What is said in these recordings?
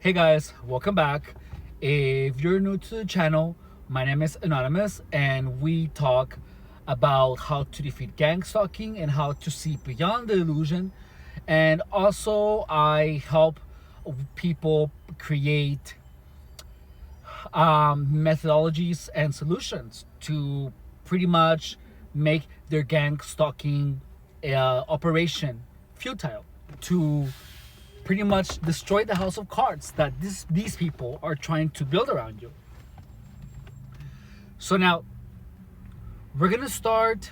Hey guys, welcome back. If you're new to the channel, my name is Anonymous and we talk about how to defeat gang stalking and how to see beyond the illusion. And also I help people create methodologies and solutions to pretty much make their gang stalking operation futile, to pretty much destroy the house of cards that these people are trying to build around you. So now we're gonna start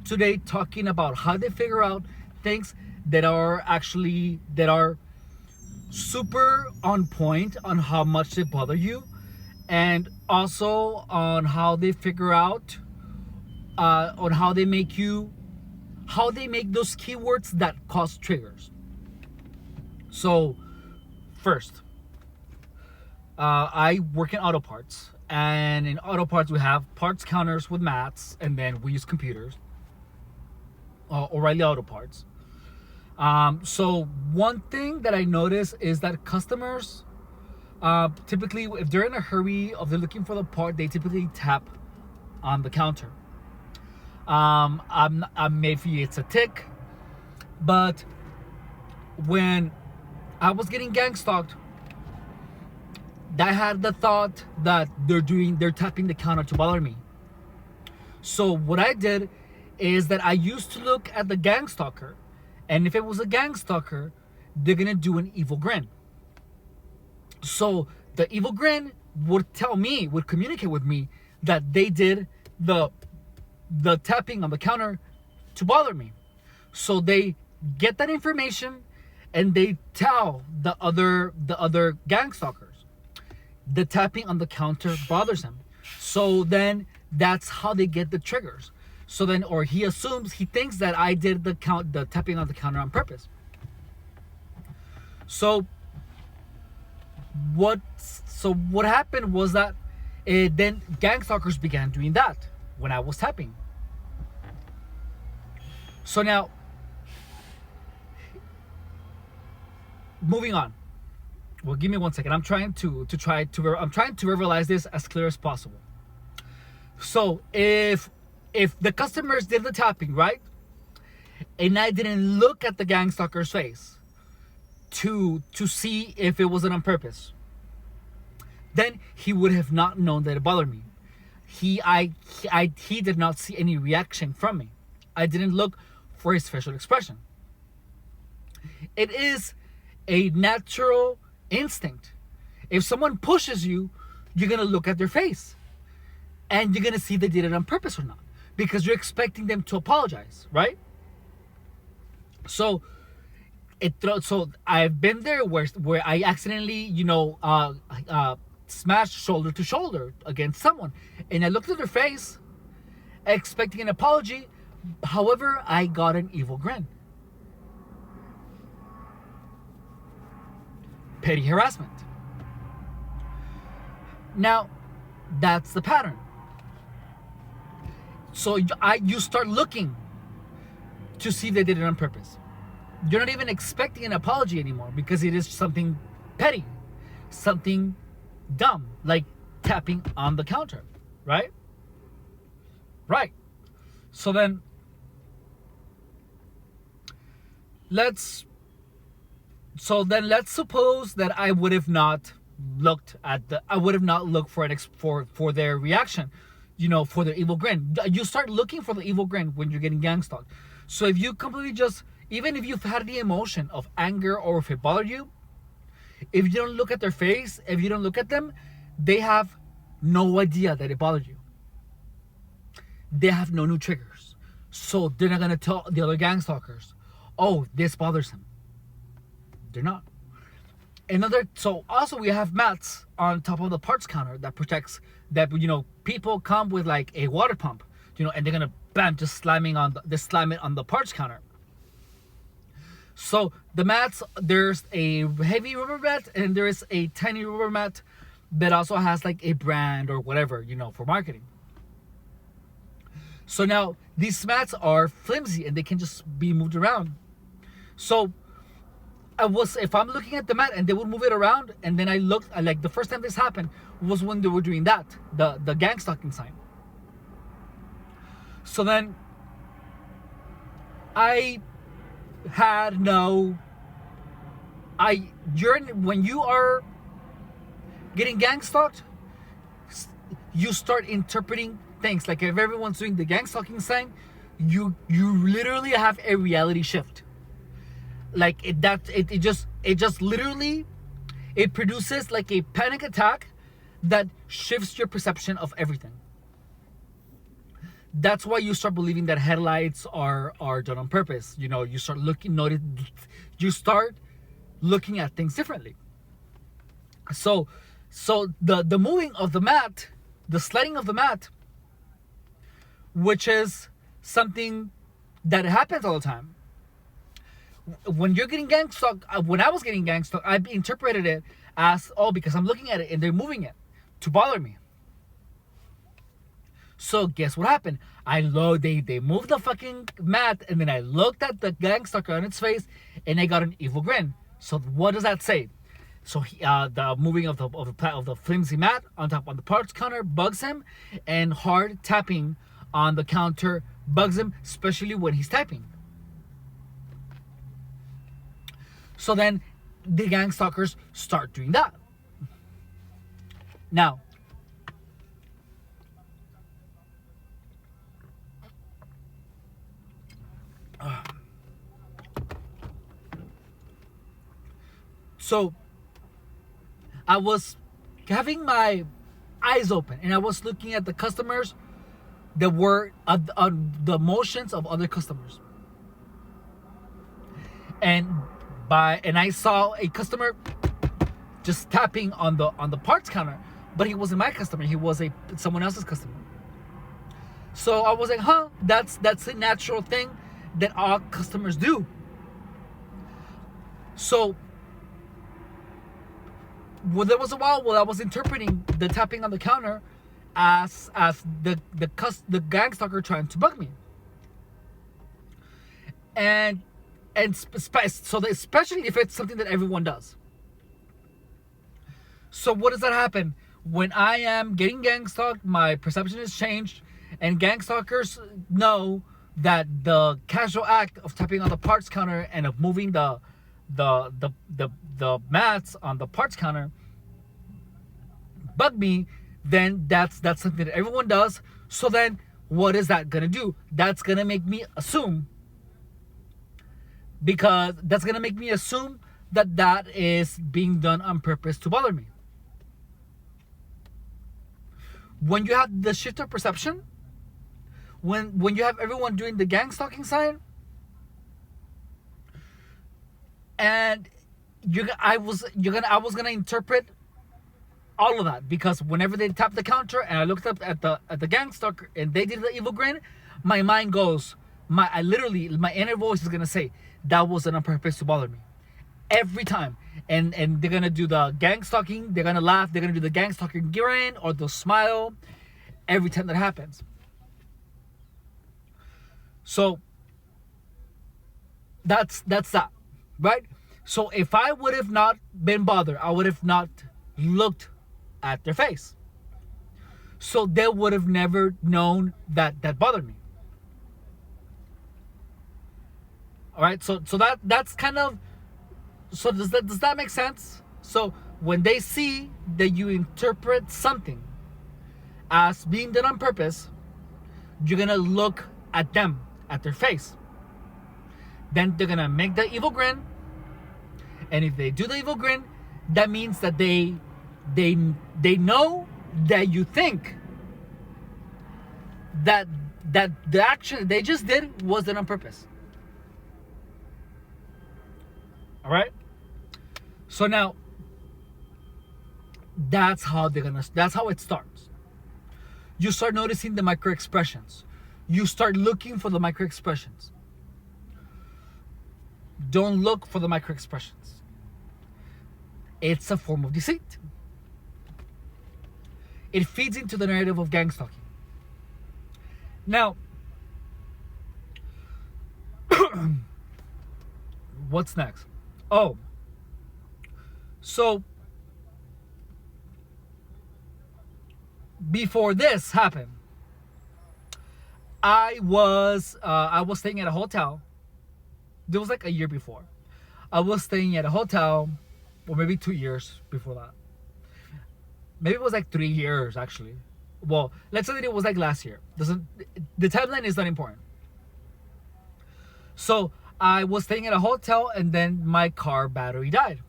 today talking about how they figure out things that are super on point on how much they bother you, and also on how they figure out on how they make those keywords that cause triggers. So first, I work in auto parts, and in auto parts we have parts counters with mats, and then we use computers. O'Reilly Auto Parts. So one thing that I notice is that customers typically, if they're in a hurry, if they're looking for the part, they typically tap on the counter. Maybe it's a tick, but when I was getting gang stalked, I had the thought that they're tapping the counter to bother me. So what I did is that I used to look at the gang stalker, and if it was a gang stalker, they're gonna do an evil grin. So the evil grin would communicate with me that they did the tapping on the counter to bother me. So they get that information and they tell the other gang stalkers the tapping on the counter bothers them. So then that's how they get the triggers. So then, or he thinks that I did the tapping on the counter on purpose. So what happened was that then gang stalkers began doing that when I was tapping. So now, moving on. Well, give me 1 second. I'm trying to verbalize this as clear as possible. So if the customers did the tapping, right, and I didn't look at the gang stalker's face to see if it wasn't on purpose, then he would have not known that it bothered me. He did not see any reaction from me. I didn't look for his facial expression. It is a natural instinct. If someone pushes you, you're gonna look at their face, and you're gonna see they did it on purpose or not, because you're expecting them to apologize, right? So I've been there where I accidentally, smashed shoulder to shoulder against someone, and I looked at their face, expecting an apology. However, I got an evil grin. Petty harassment. Now, that's the pattern. So you start looking to see if they did it on purpose. You're not even expecting an apology anymore because it is something petty, something dumb, like tapping on the counter, right? Right. So then, let's suppose that I would have not looked for their reaction, for their evil grin. You start looking for the evil grin when you're getting gang stalked. So if you completely even if you've had the emotion of anger, or if it bothered you, if you don't look at their face, if you don't look at them, they have no idea that it bothered you. They have no new triggers. So they're not gonna tell the other gang stalkers, oh, this bothers him. They're not. So also we have mats on top of the parts counter that protects that. People come with like a water pump, and they're gonna just slam it on the parts counter. So the mats, there's a heavy rubber mat and there is a tiny rubber mat that also has like a brand or whatever, for marketing. So now these mats are flimsy and they can just be moved around. So if I'm looking at the mat and they would move it around, and then I looked, like the first time this happened was when they were doing that, the gang stalking sign. So then I had no, when you are getting gang stalked, you start interpreting things. Like if everyone's doing the gang stalking sign, you literally have a reality shift. Like it just literally, it produces like a panic attack that shifts your perception of everything. That's why you start believing that headlights are done on purpose. You know, you start you start looking at things differently. So the moving of the mat, the sliding of the mat, which is something that happens all the time. When you're getting gang stalked, when I was getting gang stalked, I interpreted it as, oh, because I'm looking at it and they're moving it to bother me. So guess what happened? They moved the fucking mat, and then I looked at the gang stalker on its face, and I got an evil grin. So what does that say? So the moving of the flimsy mat on the parts counter bugs him, and hard tapping on the counter bugs him, especially when he's typing. So then the gang stalkers start doing that. Now, so I was having my eyes open, and I was looking at the customers that were the motions of other customers, and I saw a customer just tapping on the parts counter, but he wasn't my customer. He was someone else's customer. So I was like, that's a natural thing that all customers do. So there was a while where I was interpreting the tapping on the counter as the gang stalker trying to bug me. And especially if it's something that everyone does. So what does that happen? When I am getting gang stalked, my perception has changed, and gang stalkers know that the casual act of tapping on the parts counter and of moving the mats on the parts counter bug me, then that's something that everyone does. So then what is that gonna do? That's gonna make me assume, because that's gonna make me assume that is being done on purpose to bother me. When you have the shift of perception, when you have everyone doing the gang stalking sign, and I was gonna interpret all of that, because whenever they tapped the counter and I looked up at the gang stalker and they did the evil grin, my mind goes, my inner voice is gonna say that wasn't on purpose to bother me, every time. And they're gonna do the gang stalking, they're gonna laugh, they're gonna do the gang stalking grin or the smile every time that happens. So that's that, right? So if I would have not been bothered, I would have not looked at their face. So they would have never known that bothered me. All right, so that's kind of, so does that make sense? So when they see that you interpret something as being done on purpose, you're gonna look at them, at their face. Then they're gonna make the evil grin, and if they do the evil grin, that means that they know that you think that the action they just did was done on purpose. All right. So now that's how it starts. You start noticing the micro expressions. You start looking for the micro expressions. Don't look for the micro expressions. It's a form of deceit. It feeds into the narrative of gang stalking. Now, what's next? Oh, So before this happened, I was staying at a hotel. It was like a year before. I was staying at a hotel, or maybe 2 years before that. Maybe it was like 3 years actually. Well, let's say that it was like last year. Doesn't the timeline is not important. So I was staying at a hotel, and then my car battery died.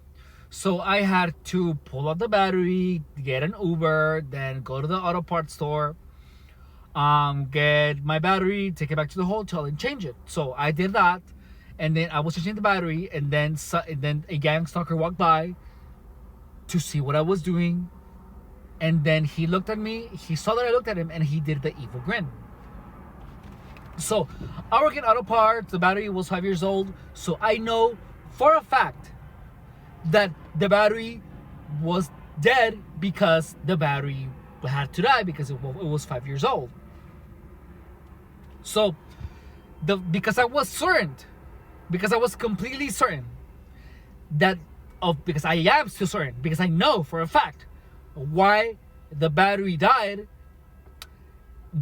So I had to pull out the battery, get an Uber, then go to the auto parts store, get my battery, take it back to the hotel, and change it. So I did that, and then I was changing the battery, and then a gang stalker walked by to see what I was doing, and then he looked at me. He saw that I looked at him, and he did the evil grin. So I work in auto parts. The battery was 5 years old, so I know for a fact that the battery was dead because the battery had to die because it was 5 years old. So because I was certain, because I was completely certain because I am still certain, because I know for a fact why the battery died.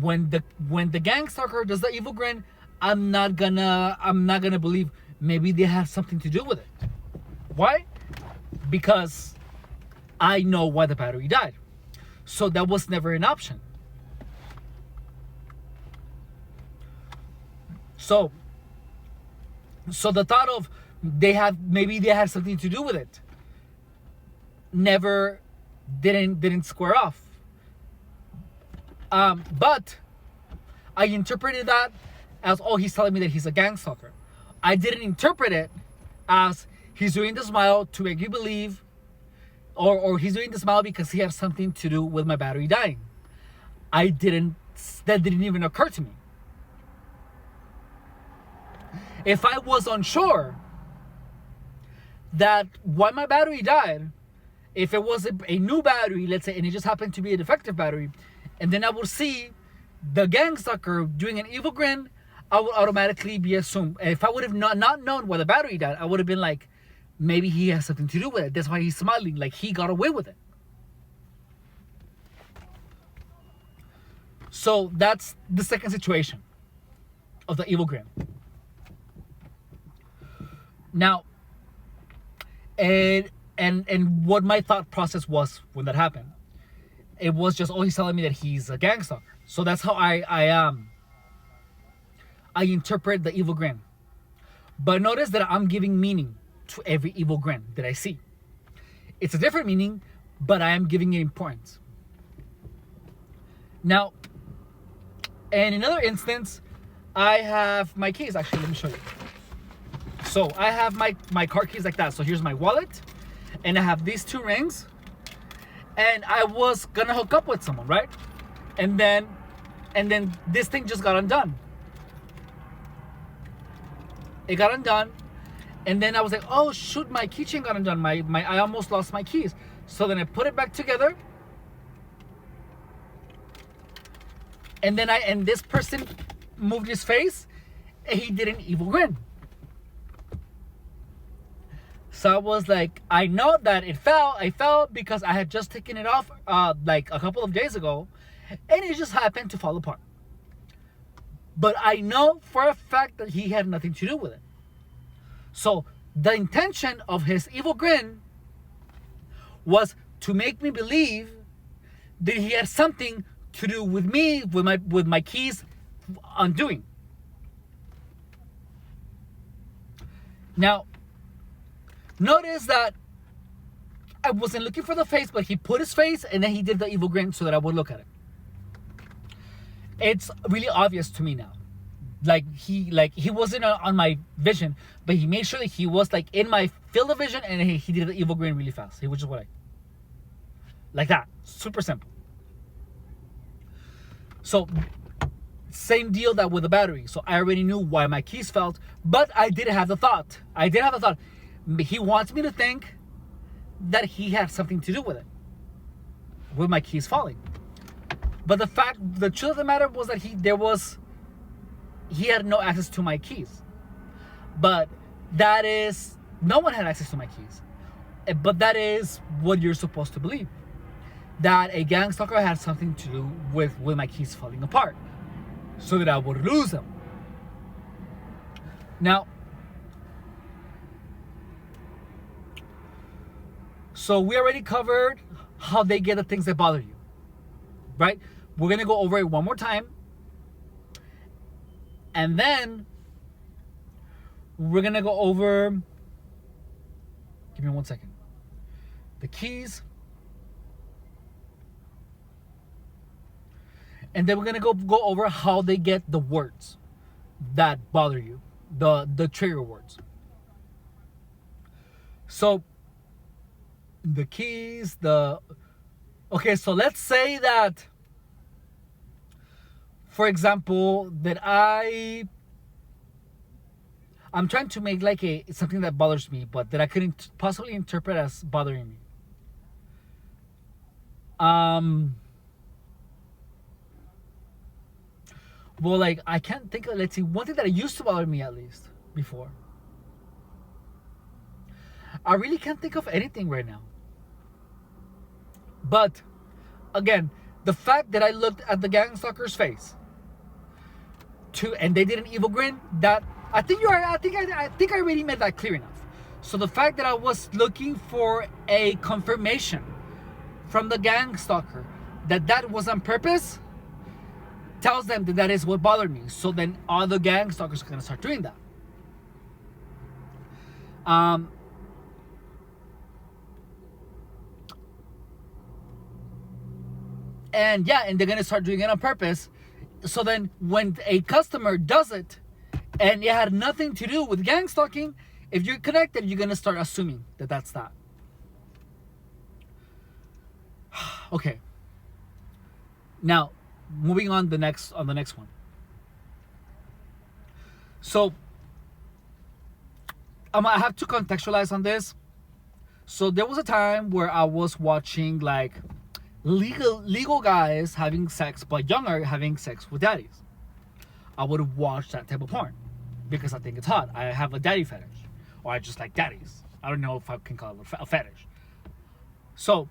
When the gang stalker does the evil grin, I'm not gonna believe maybe they have something to do with it. Why? Because I know why the battery died. So that was never an option. So the thought of maybe they had something to do with it never didn't square off. But I interpreted that as, oh, he's telling me that he's a gang stalker. I didn't interpret it as he's doing the smile to make you believe, or he's doing the smile because he has something to do with my battery dying. That didn't even occur to me. If I was unsure that why my battery died, if it was a new battery, let's say, and it just happened to be a defective battery, and then I would see the gang stalker doing an evil grin, I would automatically be assumed. If I would have not known why the battery died, I would have been like, maybe he has something to do with it. That's why he's smiling, like he got away with it. So that's the second situation of the evil grin. Now, and what my thought process was when that happened, it was just, oh, he's telling me that he's a gang stalker. So that's how I interpret the evil grin. But notice that I'm giving meaning to every evil grin that I see. It's a different meaning, but I am giving it importance. Now, in another instance, I have my keys. Actually, let me show you. So I have my car keys like that. So here's my wallet, and I have these two rings, and I was gonna hook up with someone, right? And then this thing just got undone. It got undone, and then I was like, oh shoot, my keychain got undone. I almost lost my keys. So then I put it back together, and then this person moved his face, and he did an evil grin. So I was like, I know that it fell. I fell because I had just taken it off like a couple of days ago, and it just happened to fall apart. But I know for a fact that he had nothing to do with it. So the intention of his evil grin was to make me believe that he had something to do with me, with my keys undoing. Now, notice that I wasn't looking for the face, but he put his face and then he did the evil grin so that I would look at it. It's really obvious to me now. He wasn't on my vision, but he made sure that he was like in my field of vision, and he did the evil grin really fast. He was just like that. Super simple. So same deal that with the battery. So I already knew why my keys felt, but I did have the thought. He wants me to think that he had something to do with it, with my keys falling. But the truth of the matter was that he had no access to my keys. But no one had access to my keys. But that is what you're supposed to believe. That a gang stalker had something to do with my keys falling apart, so that I would lose them. Now, so we already covered how they get the things that bother you, right? We're gonna go over it one more time, and then we're gonna go over, give me 1 second, the keys, and then we're gonna go over how they get the words that bother you, the trigger words. So the keys, okay, so let's say that, for example, that I'm trying to make like something that bothers me, but that I couldn't possibly interpret as bothering me. Well, like, I can't think of, let's see, one thing that used to bother me, at least before. I really can't think of anything right now. But again, the fact that I looked at the gang stalker's face and they did an evil grin, that I think I already made that clear enough. So the fact that I was looking for a confirmation from the gang stalker that was on purpose tells them that is what bothered me. So then all the gang stalkers are gonna start doing that. And they're gonna start doing it on purpose. So then when a customer does it and it had nothing to do with gang stalking, if you're connected, you're gonna start assuming that that's that. Okay. Now, moving on the next one. So I have to contextualize on this. So there was a time where I was watching like legal guys having sex, but younger, having sex with daddies. I would watch that type of porn because I think it's hot. I have a daddy fetish, or I just like daddies. I don't know if I can call it a fetish. So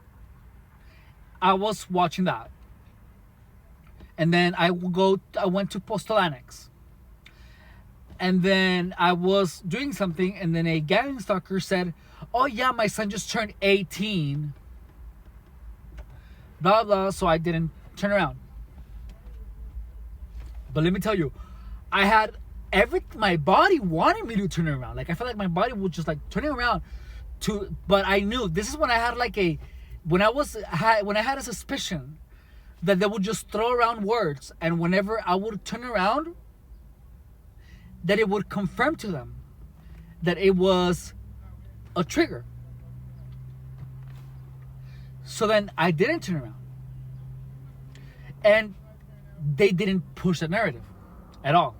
I was watching that, and then I went to Postal Annex, and then I was doing something, and then a gang stalker said, "Oh yeah, my son just turned 18." Blah blah. So I didn't turn around. But let me tell you, I had my body wanted me to turn around. Like I felt like my body was just like turning around but I knew this is when I had when I had a suspicion that they would just throw around words, and whenever I would turn around, that it would confirm to them that it was a trigger. So then I didn't turn around. And they didn't push the narrative at all.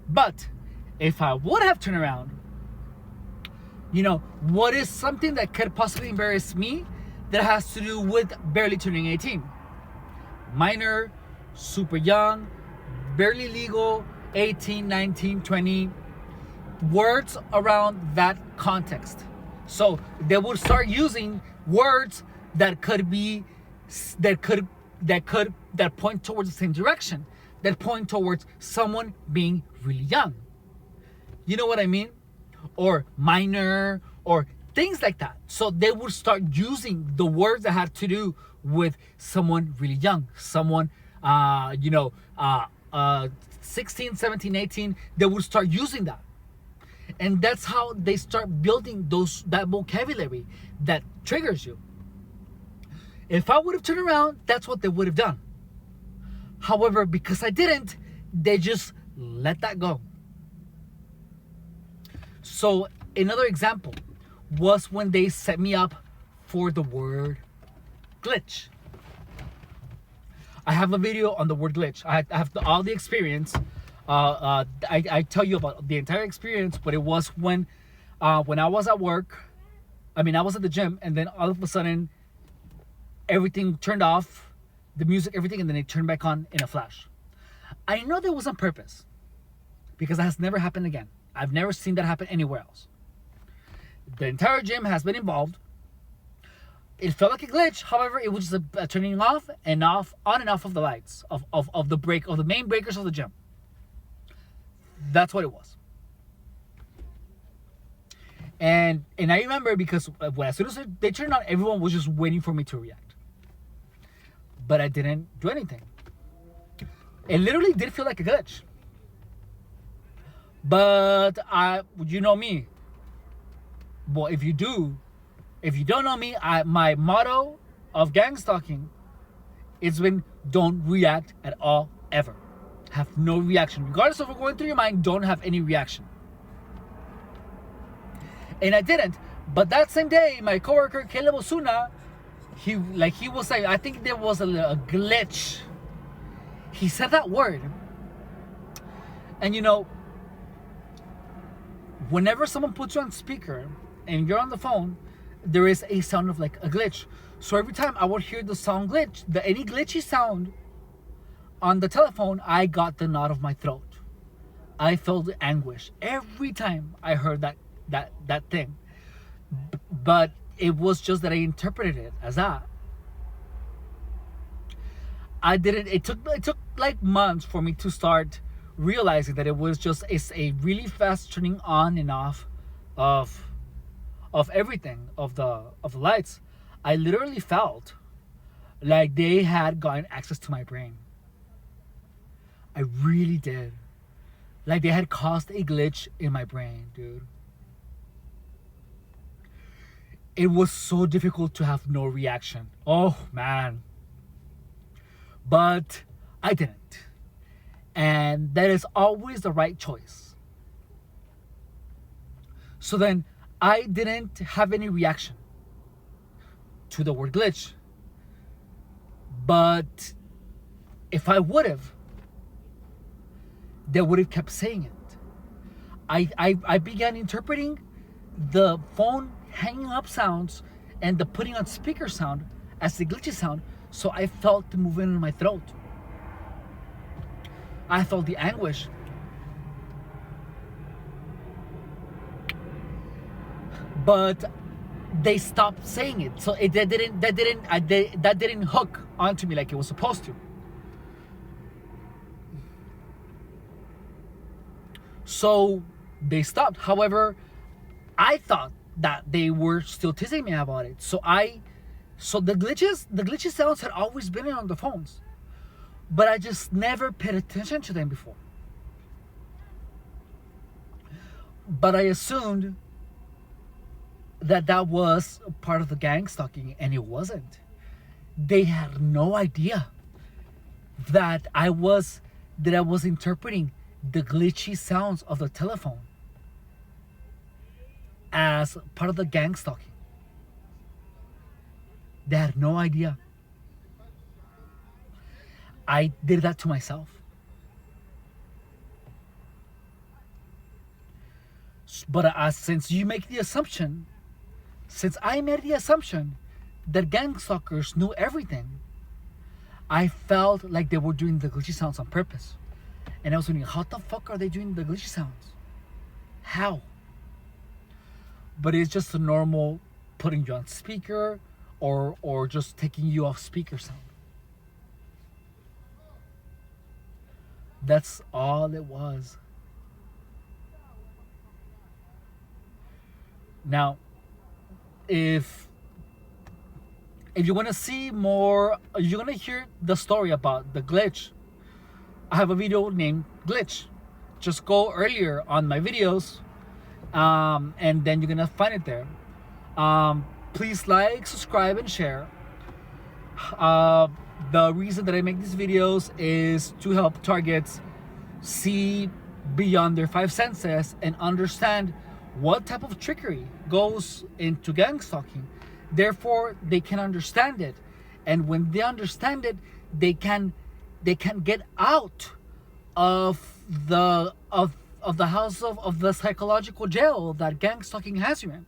But if I would have turned around, what is something that could possibly embarrass me that has to do with barely turning 18? Minor, super young, barely legal, 18, 19, 20. Words around that context. So they would start using words that point towards the same direction, that point towards someone being really young. You know what I mean? Or minor, or things like that. So they would start using the words that had to do with someone really young, someone 16, 17, 18. They would start using that. And that's how they start building that vocabulary that triggers you. If I would have turned around, that's what they would have done. However, because I didn't, they just let that go. So another example was when they set me up for the word glitch. I have a video on the word glitch. I have all the experience. I tell you about the entire experience, but it was when I was at work. I was at the gym, and then all of a sudden, everything turned off, the music, everything, and then it turned back on in a flash. I know that was on purpose, because that has never happened again. I've never seen that happen anywhere else. The entire gym has been involved. It felt like a glitch. However, it was just a turning off and off, on and off of the lights of the main breakers of the gym. That's what it was. And I remember because as soon as they turned on, everyone was just waiting for me to react. But I didn't do anything. It literally did feel like a glitch. But you know me. Well, if you don't know me, my motto of gangstalking is been don't react at all, ever. Have no reaction. Regardless of what's going through your mind, don't have any reaction. And I didn't. But that same day, my coworker, Caleb Osuna, he was like, I think there was a glitch. He said that word. And you know, whenever someone puts you on speaker and you're on the phone, there is a sound of like a glitch. So every time I would hear the sound glitch, any glitchy sound on the telephone, I got the knot of my throat. I felt the anguish every time I heard that thing. But it was just that I interpreted it as that. I didn't. It took like months for me to start realizing that it was just a really fast turning on and off of everything, of the lights. I literally felt like they had gotten access to my brain. I really did. Like they had caused a glitch in my brain, dude. It was so difficult to have no reaction. Oh man. But I didn't. And that is always the right choice. So then I didn't have any reaction to the word glitch. But if I would have, they would have kept saying it. I began interpreting the phone hanging up sounds and the putting on speaker sound as the glitchy sound, so I felt the movement in my throat. I felt the anguish. But they stopped saying it, so that didn't hook onto me like it was supposed to. So they stopped. However, I thought that they were still teasing me about it. So the glitchy sounds had always been on the phones, but I just never paid attention to them before. But I assumed that was part of the gang stalking, and it wasn't. They had no idea that I was interpreting the glitchy sounds of the telephone as part of the gang stalking. They had no idea. I did that to myself. But since I made the assumption that gang stalkers knew everything, I felt like they were doing the glitchy sounds on purpose. And I was wondering, how the fuck are they doing the glitchy sounds? How? But it's just a normal putting you on speaker or just taking you off speaker sound. That's all it was. Now, if you want to see more, you're going to hear the story about the glitch, I have a video named Glitch. Just go earlier on my videos, and then you're going to find it there. Please like, subscribe, and share. The reason that I make these videos is to help targets see beyond their five senses and understand what type of trickery goes into gang stalking. Therefore, they can understand it, and when they understand it, they can get out of the house of the psychological jail that gang stalking has you in.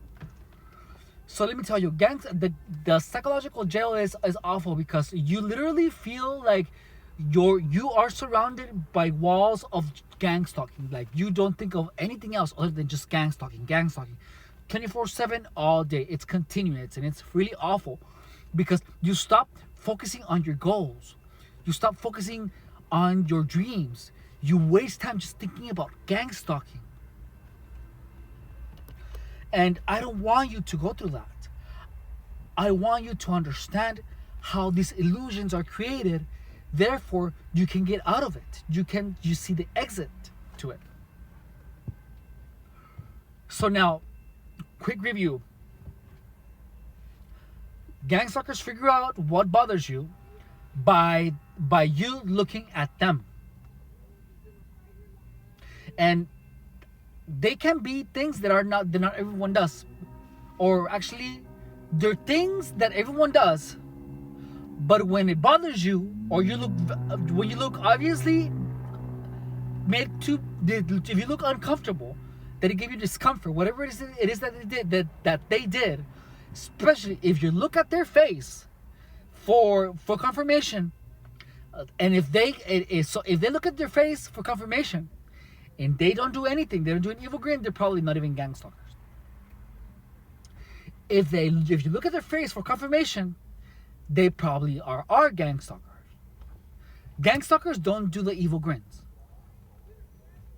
So let me tell you, the psychological jail is awful because you literally feel like you are surrounded by walls of gang stalking. Like you don't think of anything else other than just gang stalking. 24/7 all day. It's continuous, and it's really awful because you stop focusing on your goals. You stop focusing on your dreams. You waste time just thinking about gang stalking. And I don't want you to go through that. I want you to understand how these illusions are created. Therefore, you can get out of it. You see the exit to it. So now, quick review. Gangstalkers figure out what bothers you by you looking at them. And they can be things that not everyone does. Or actually, they're things that everyone does. But when it bothers you, or when you look obviously if you look uncomfortable, that it gave you discomfort, whatever it is that they did, especially if you look at their face for confirmation, and if they look at their face for confirmation, and they don't do anything, they don't do an evil grin, they're probably not even gangstalkers. If you look at their face for confirmation, they probably are gangstalkers. Gangstalkers don't do the evil grins.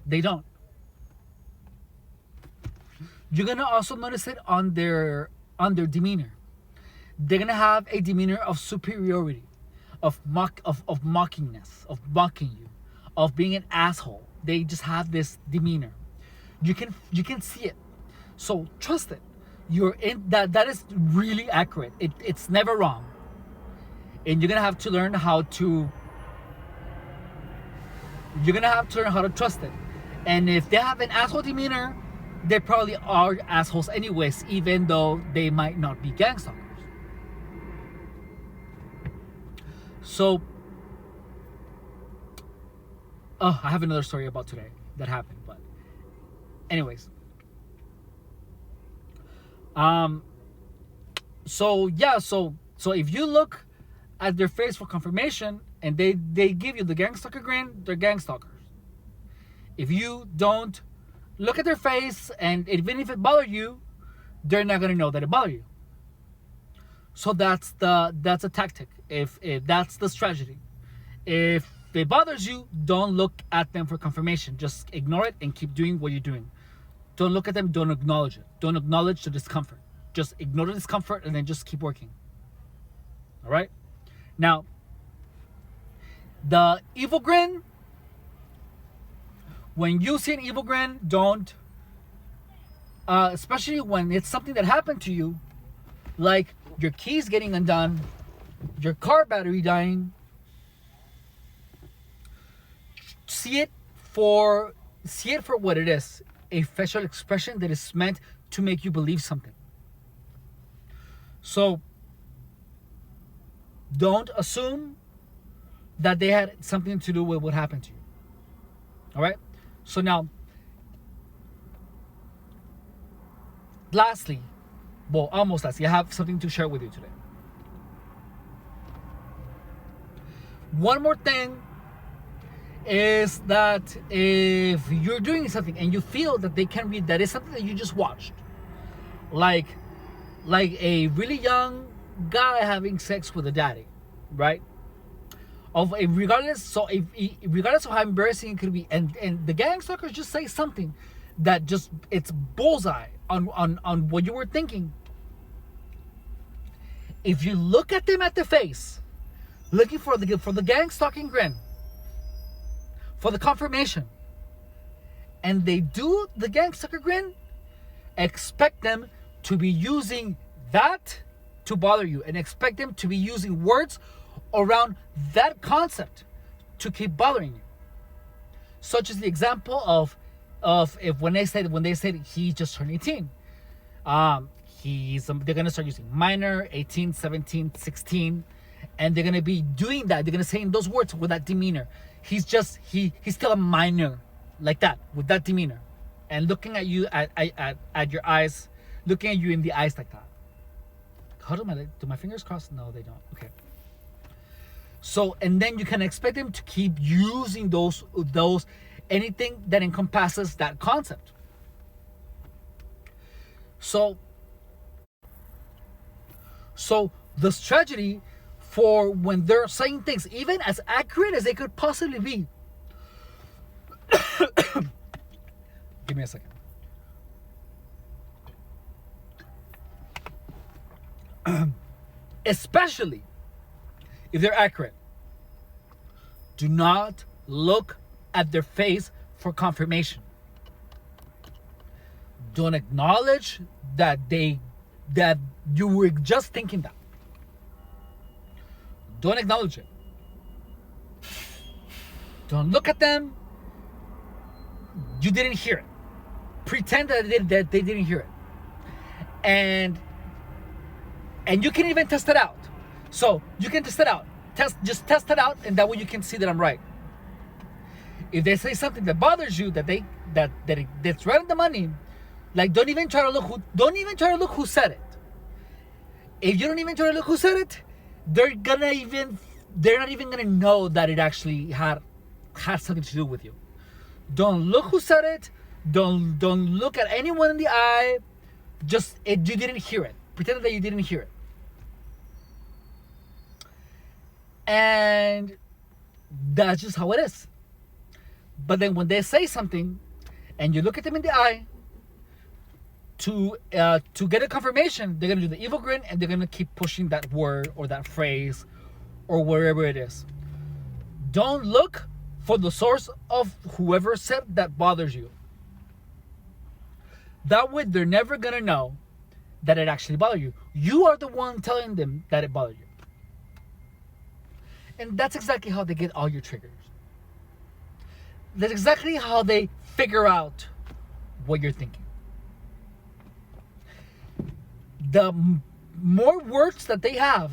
They don't. You're gonna also notice it on their demeanor. They're gonna have a demeanor of superiority, of mockingness, of mocking you, of being an asshole. They just have this demeanor. You can see it. So trust it. You're in that is really accurate. It's never wrong. And you're gonna have to learn how to trust it. And if they have an asshole demeanor, they probably are assholes anyways, even though they might not be gangstalkers. So, I have another story about today that happened, but anyways. So if you look at their face for confirmation and they give you the gangstalker grin, they're gangstalkers. If you don't look at their face, and even if it bothers you, they're not gonna know that it bothers you. So that's a tactic. If that's the strategy. If it bothers you, don't look at them for confirmation. Just ignore it and keep doing what you're doing. Don't look at them. Don't acknowledge it. Don't acknowledge the discomfort. Just ignore the discomfort and then just keep working. All right. Now, the evil grin. When you see an evil grin, don't, especially when it's something that happened to you, like your keys getting undone, your car battery dying. See it for what it is, a facial expression that is meant to make you believe something. So don't assume that they had something to do with what happened to you. All right? So now, almost lastly, I have something to share with you today. One more thing is that if you're doing something and you feel that they can read, that is something that you just watched, like a really young guy having sex with a daddy, right? Regardless of how embarrassing it could be, and the gangstalkers just say something that just, it's bullseye on what you were thinking. If you look at them at the face, looking for the gangstalking grin, for the confirmation, and they do the gangstalker grin, expect them to be using that to bother you, and expect them to be using words around that concept to keep bothering you. Such as the example of if when they said he just turned 18, they're gonna start using minor, 18, 17, 16, and they're gonna be doing that. They're gonna say in those words with that demeanor. He's still a minor, like that, with that demeanor, and looking at you at your eyes, looking at you in the eyes like that. How do my fingers cross? No, they don't. Okay. So, and then you can expect them to keep using those anything that encompasses that concept. So so the strategy for when they're saying things, even as accurate as they could possibly be. Give me a second. Especially if they're accurate, do not look at their face for confirmation. Don't acknowledge that you were just thinking that. Don't acknowledge it. Don't look at them. You didn't hear it. Pretend that they didn't hear it. And you can even test it out. So you can test it out. Just test it out, and that way you can see that I'm right. If they say something that bothers you, that's right on the money, like don't even try to look who said it. If you don't even try to look who said it, they're not even gonna know that it actually had something to do with you. Don't look who said it. Don't look at anyone in the eye. You didn't hear it. Pretend that you didn't hear it. And that's just how it is. But then when they say something and you look at them in the eye to get a confirmation, they're gonna do the evil grin and they're gonna keep pushing that word or that phrase or wherever it is. Don't look for the source of whoever said that bothers you. That way they're never gonna know that it actually bothered you. You are the one telling them that it bothered you. And that's exactly how they get all your triggers. That's exactly how they figure out what you're thinking. The more words that they have,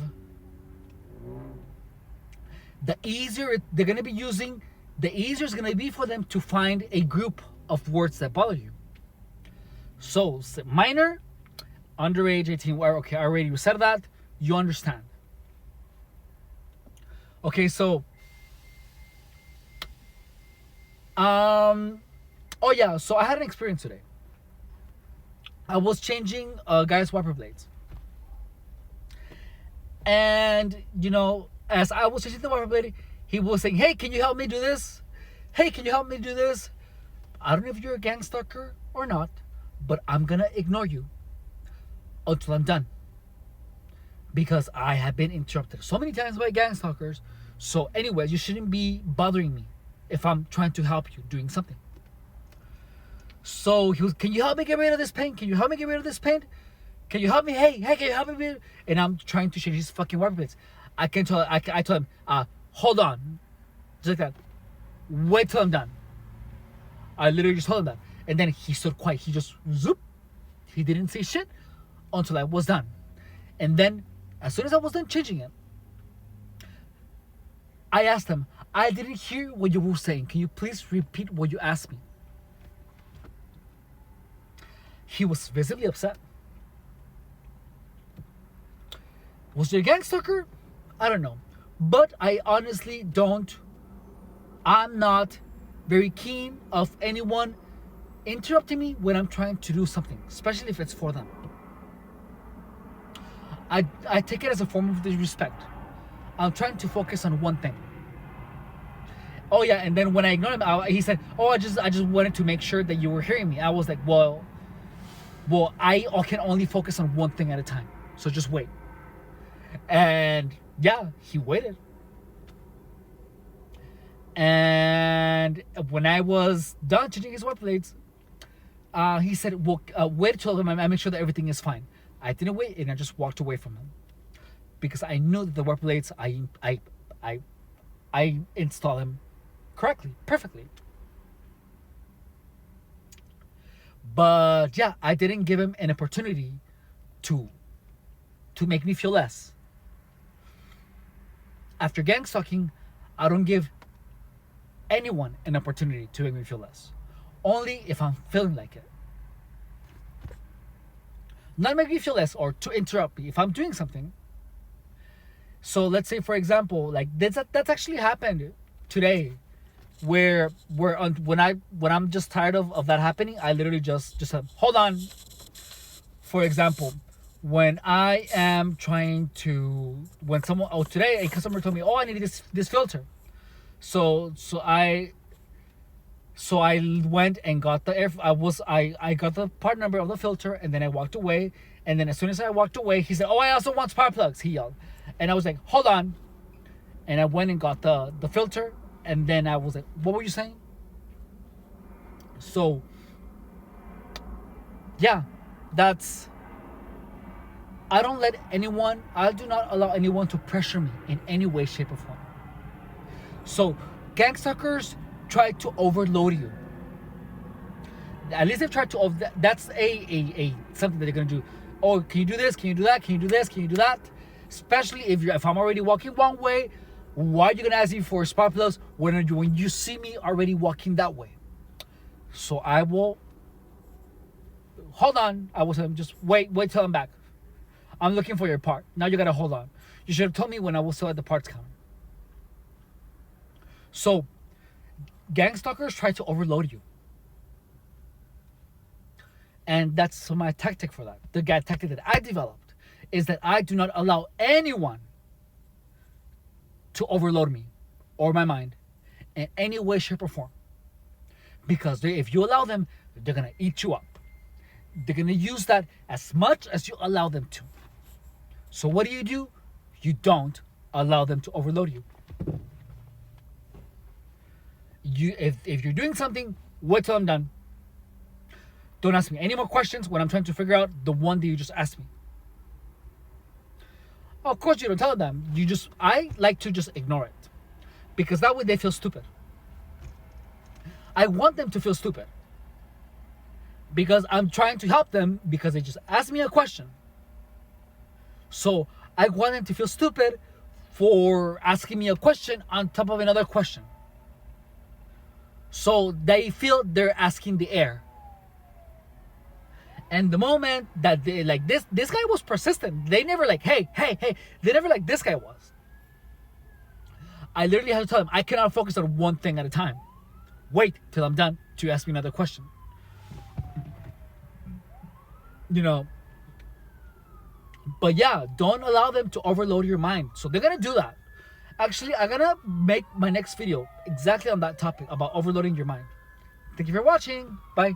the easier they're going to be using, the easier it's going to be for them to find a group of words that bother you. So, minor, underage, 18, okay, I already said that, you understand. Okay, so, oh yeah, so I had an experience today. I was changing a guy's wiper blades. And, as I was changing the wiper blade, he was saying, hey, can you help me do this? Hey, can you help me do this? I don't know if you're a gangstalker or not, but I'm gonna ignore you until I'm done. Because I have been interrupted so many times by gangstalkers. So anyways, you shouldn't be bothering me if I'm trying to help you doing something. So he was, can you help me get rid of this paint? Can you help me get rid of this paint? Can you help me? Hey, can you help me? And I'm trying to change his fucking wiper blades. I told him, hold on. Just like that. Wait till I'm done. I literally just told him that. And then he stood quiet. He just zoop. He didn't say shit until I was done. And then as soon as I was done changing it, I asked him, I didn't hear what you were saying. Can you please repeat what you asked me? He was visibly upset. Was he a gangstalker? I don't know. But I honestly I'm not very keen of anyone interrupting me when I'm trying to do something, especially if it's for them. I take it as a form of disrespect. I'm trying to focus on one thing. Oh yeah, and then when I ignored him, he said, "Oh, I just wanted to make sure that you were hearing me." I was like, "Well, I can only focus on one thing at a time, so just wait." And yeah, he waited. And when I was done changing his wiper blades, he said, "Well, wait till I make sure that everything is fine." I didn't wait, and I just walked away from him because I knew that the wiper blades I installed them correctly, perfectly. But yeah, I didn't give him an opportunity to make me feel less. After gangstalking, I don't give anyone an opportunity to make me feel less. Only if I'm feeling like it. Not make me feel less or to interrupt me if I'm doing something. So let's say, for example, like that's actually happened today, where when I'm just tired of that happening, I literally just said, hold on, for example, when I am trying to, when someone, oh, today a customer told me, oh, I need this filter. So I went and got the I got the part number of the filter, and then I walked away. And then as soon as I walked away, he said, "Oh, I also want spark plugs," he yelled. And I was like, "Hold on." And I went and got the filter, and then I was like, "What were you saying?" So yeah, that's, I do not allow anyone to pressure me in any way, shape, or form. So gangstalkers try to overload you. At least they've tried to. That's a something that they're gonna do. Oh, can you do this? Can you do that? Can you do this? Can you do that? Especially if I'm already walking one way, why are you gonna ask me for spark plugs when you see me already walking that way? So I will hold on. I will tell them, just wait till I'm back. I'm looking for your part. Now you gotta hold on. You should have told me when I was still at the parts counter. So gangstalkers try to overload you. And that's my tactic for that. The tactic that I developed is that I do not allow anyone to overload me or my mind in any way, shape, or form. Because if you allow them, they're going to eat you up. They're going to use that as much as you allow them to. So what do? You don't allow them to overload you. If you're doing something, wait till I'm done. Don't ask me any more questions when I'm trying to figure out the one that you just asked me. Of course you don't tell them. I like to just ignore it. Because that way they feel stupid. I want them to feel stupid. Because I'm trying to help them because they just asked me a question. So I want them to feel stupid for asking me a question on top of another question. So they feel they're asking the air. And the moment that they like this guy was persistent. They never like, hey. They never like this guy was. I literally had to tell him, I cannot focus on one thing at a time. Wait till I'm done to ask me another question. But yeah, don't allow them to overload your mind. So they're gonna do that. Actually, I'm gonna make my next video exactly on that topic about overloading your mind. Thank you for watching. Bye.